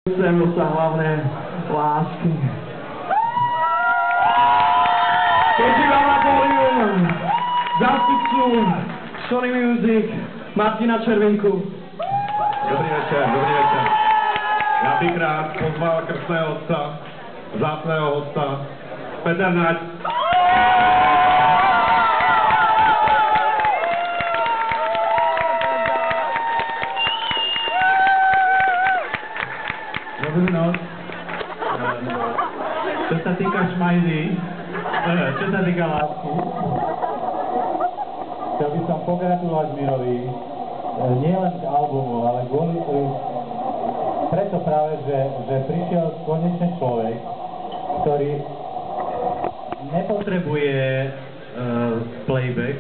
Chceme sa hlavne lásky. Pozývam na pódium zástupcu Sony Music Martina Červinku. Dobrý večer, dobrý večer. Já bych rád pozval krstného otca, vzácného hosta, Petr Nať. Dobrú noc. Čo sa týka šmajdy, čo sa týka lásky, chcel by som pogratulovať Mirovi, nie len k albumu, ale preto práve, že prišiel konečne človek, ktorý nepotrebuje playback,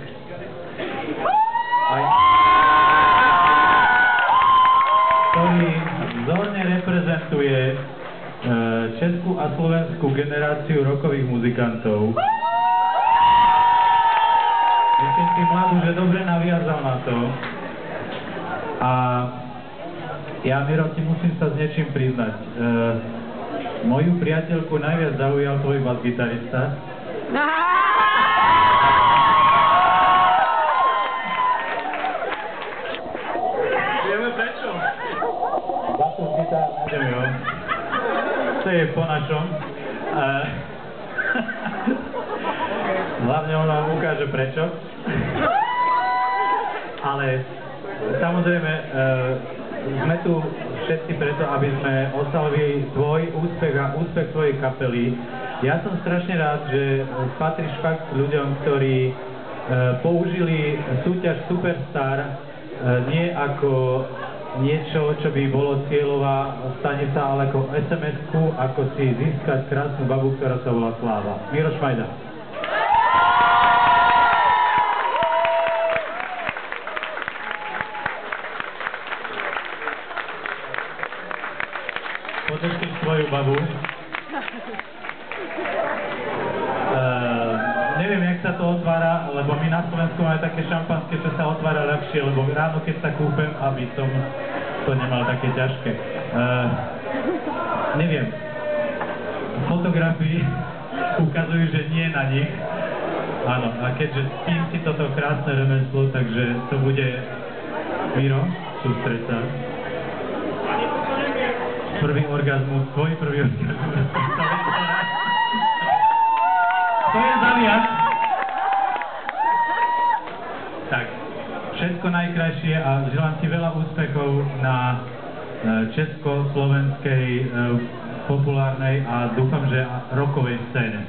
ktorý vzorne reprezentuje českú a slovenskú generáciu rockových muzikantov. Myslím si mladú, že dobre naviazal na to. A ja, Miro, ti musím sa s niečím priznať. Moju priateľku najviac zaujal tvoj bas-gitarista. Vieme prečo? Bas-gitár nájdem, jo. To je po našom. Hlavne on vám ukáže prečo. Ale samozrejme, sme tu všetci preto, aby sme oslavili tvoj úspech a úspech tvojej kapely. Ja som strašne rád, že patríš fakt ľuďom, ktorí použili súťaž Superstar nie ako niečo, čo by bolo cieľová stanica, ale ako SMS-ku, ako si získať krásnu babu, ktorá sa volá Sláva. Miro Šmajda. Poteším svoju babu. Neviem, jak sa to otvára, lebo my na Slovensku máme také šampanské, čo sa otvára ľahšie, lebo ráno, keď sa kúpem, aby som to nemal také ťažké. Neviem. Fotografii ukazujú, že nie na nich. Áno, a keďže spím si toto krásne remeslo, takže to bude... Miro, sústreď sa. Prvý orgazmus, tvoj prvý orgazmus. To je zaviac. Tak, všetko najkrajšie a želám ti veľa úspechov na česko-slovenskej populárnej a dúfam, že rockovej scéne.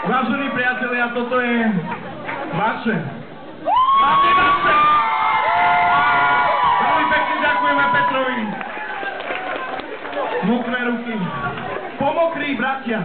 Vážení priatelia, toto je vaše. Hlavne naše. Veľmi pekne ďakujeme Petrovi. Mokré ruky. Pomokrý bratia.